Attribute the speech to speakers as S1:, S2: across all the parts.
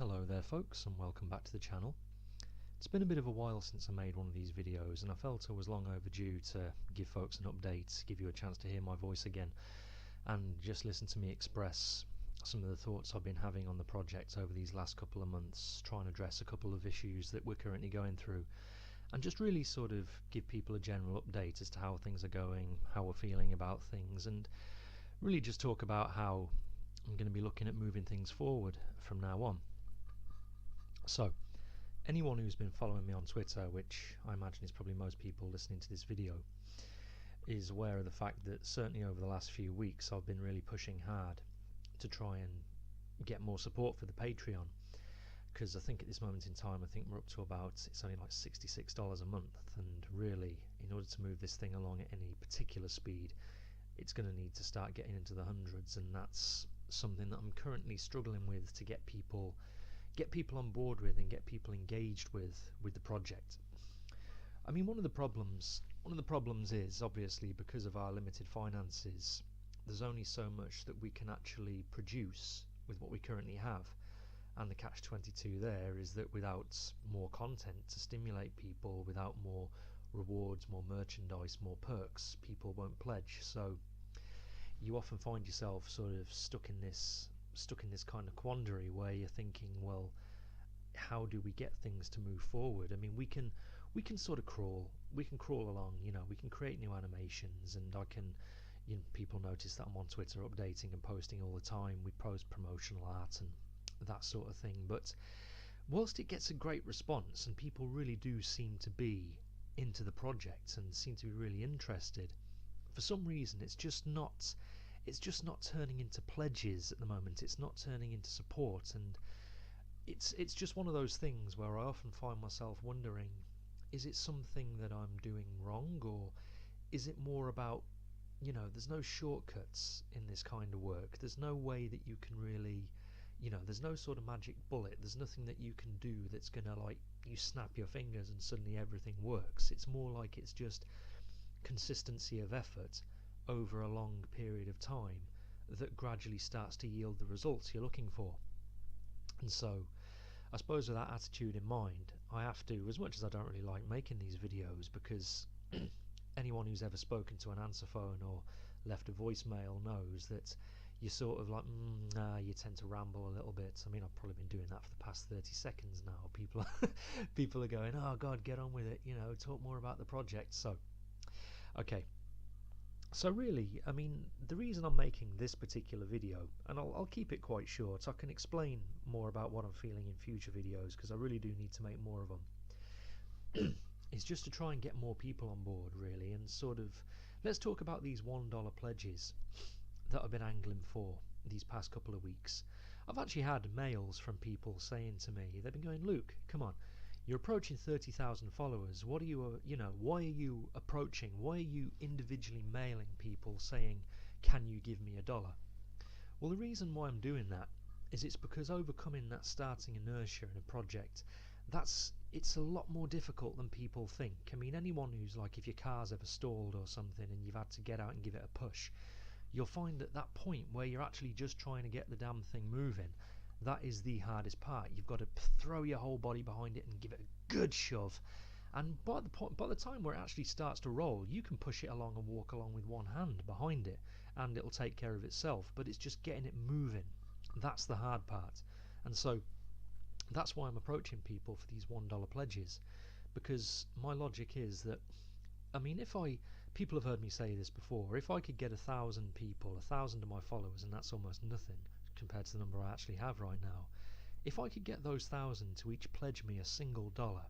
S1: Hello there folks, and welcome back to the channel. It's been a bit of a while since I made one of these videos, and I felt I was long overdue to give folks an update, give you a chance to hear my voice again, and just listen to me express some of the thoughts I've been having on the project over these last couple of months, trying to address a couple of issues that we're currently going through, and just really sort of give people a general update as to how things are going, how we're feeling about things, and really just talk about how I'm going to be looking at moving things forward from now on. So, anyone who's been following me on Twitter, which I imagine is probably most people listening to this video, is aware of the fact that certainly over the last few weeks I've been really pushing hard to try and get more support for the Patreon, because I think at this moment in time we're up to about, it's only like $66 a month, and really in order to move this thing along at any particular speed it's going to need to start getting into the hundreds, and that's something that I'm currently struggling with to get people on board with and get people engaged with the project. I mean, one of the problems is obviously because of our limited finances, there's only so much that we can actually produce with what we currently have, and the catch-22 there is that without more content to stimulate people, without more rewards, more merchandise, more perks, people won't pledge. So you often find yourself sort of stuck in this kind of quandary where you're thinking, well, how do we get things to move forward? I mean, we can sort of crawl along, we can create new animations, and people notice that I'm on Twitter updating and posting all the time. We post promotional art and that sort of thing, but whilst it gets a great response and people really do seem to be into the project and seem to be really interested, for some reason it's just not turning into pledges at the moment. It's not turning into support, and it's just one of those things where I often find myself wondering, is it something that I'm doing wrong, or is it more about, there's no shortcuts in this kind of work. There's no way that you can really, there's no sort of magic bullet. There's nothing that you can do that's gonna, like, you snap your fingers and suddenly everything works. It's more like it's just consistency of effort over a long period of time that gradually starts to yield the results you're looking for. And so I suppose with that attitude in mind, I have to, as much as I don't really like making these videos, because anyone who's ever spoken to an answer phone or left a voicemail knows that you're sort of like, you tend to ramble a little bit. I mean, I've probably been doing that for the past 30 seconds now. People are going, oh God, get on with it, talk more about the project. So, okay. So really, I mean, the reason I'm making this particular video, and I'll keep it quite short, I can explain more about what I'm feeling in future videos, because I really do need to make more of them, is just to try and get more people on board, really, and sort of, let's talk about these $1 pledges that I've been angling for these past couple of weeks. I've actually had mails from people saying to me, they've been going, Luke, come on, you're approaching 30,000 followers. What are you, why are you approaching? Why are you individually mailing people saying, can you give me $1? Well, the reason why I'm doing that is it's because overcoming that starting inertia in a project, it's a lot more difficult than people think. I mean, anyone who's like, if your car's ever stalled or something and you've had to get out and give it a push, you'll find at that point where you're actually just trying to get the damn thing moving, that is the hardest part. You've got to throw your whole body behind it and give it a good shove, and by the time where it actually starts to roll, you can push it along and walk along with one hand behind it and it'll take care of itself. But it's just getting it moving, that's the hard part. And so that's why I'm approaching people for these $1 pledges, because my logic is that, I mean, people have heard me say this before, if I could get 1,000 people, 1,000 of my followers, and that's almost nothing compared to the number I actually have right now, if I could get those 1,000 to each pledge me a single dollar,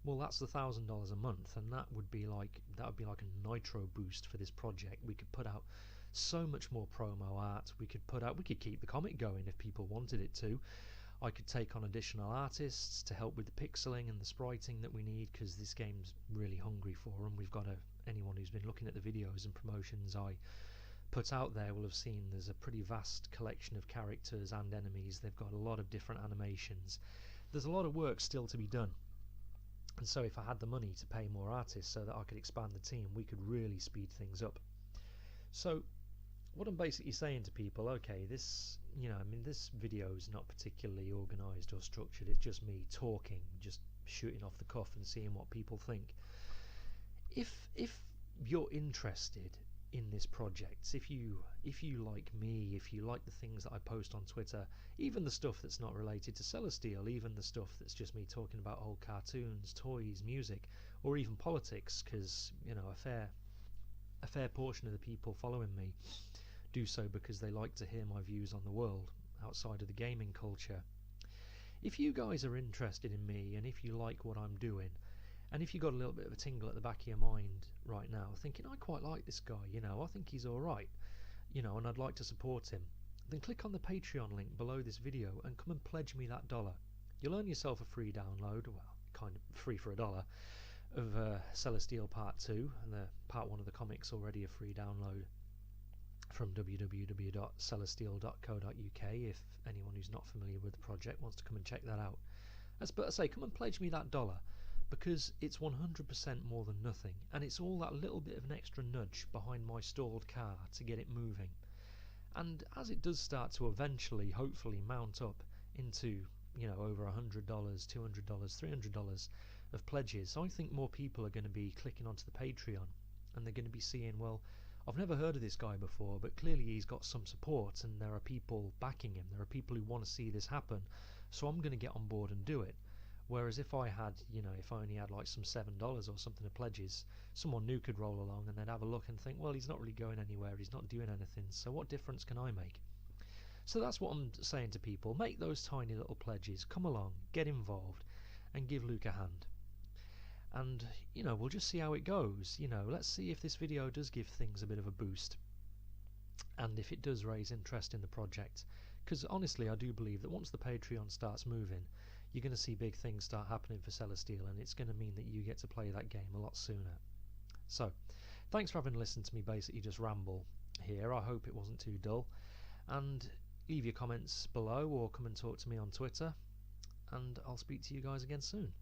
S1: well, that's $1,000 a month, and that would be like a nitro boost for this project. We could put out so much more promo art. We could keep the comic going if people wanted it to. I could take on additional artists to help with the pixeling and the spriting that we need, because this game's really hungry for them. We've got anyone who's been looking at the videos and promotions I put out there will have seen there's a pretty vast collection of characters and enemies. They've got a lot of different animations. There's a lot of work still to be done, and so if I had the money to pay more artists so that I could expand the team, we could really speed things up. So what I'm basically saying to people, okay, this, you know, I mean, this video is not particularly organised or structured. It's just me talking, just shooting off the cuff and seeing what people think. If you're interested in this project, if you like me, if you like the things that I post on Twitter, even the stuff that's not related to CelesSteel, even the stuff that's just me talking about old cartoons, toys, music, or even politics, because you know, a fair portion of the people following me do so because they like to hear my views on the world outside of the gaming culture. If you guys are interested in me, and if you like what I'm doing, and if you got a little bit of a tingle at the back of your mind right now, thinking, I quite like this guy, you know, I think he's alright, you know, and I'd like to support him, then click on the Patreon link below this video and come and pledge me that $1. You'll earn yourself a free download, well, kind of free for $1, of CelesSteel Part 2, and the Part 1 of the comics already a free download from www.celeststeel.co.uk if anyone who's not familiar with the project wants to come and check that out. But I say, come and pledge me that $1, because it's 100% more than nothing, and it's all that little bit of an extra nudge behind my stalled car to get it moving. And as it does start to eventually, hopefully, mount up into, you know, over $100, $200, $300 of pledges, I think more people are going to be clicking onto the Patreon, and they're going to be seeing, well, I've never heard of this guy before, but clearly he's got some support, and there are people backing him, there are people who want to see this happen, so I'm going to get on board and do it. Whereas if I had, you know, if I only had like some $7 or something of pledges, someone new could roll along and they'd have a look and think, well, he's not really going anywhere, he's not doing anything, so what difference can I make? So that's what I'm saying to people. Make those tiny little pledges, come along, get involved, and give Luke a hand. And, you know, we'll just see how it goes. You know, let's see if this video does give things a bit of a boost, and if it does raise interest in the project. Because honestly, I do believe that once the Patreon starts moving, you're going to see big things start happening for CelesSteel, and it's going to mean that you get to play that game a lot sooner. So, thanks for having listened to me basically just ramble here. I hope it wasn't too dull, and leave your comments below or come and talk to me on Twitter, and I'll speak to you guys again soon.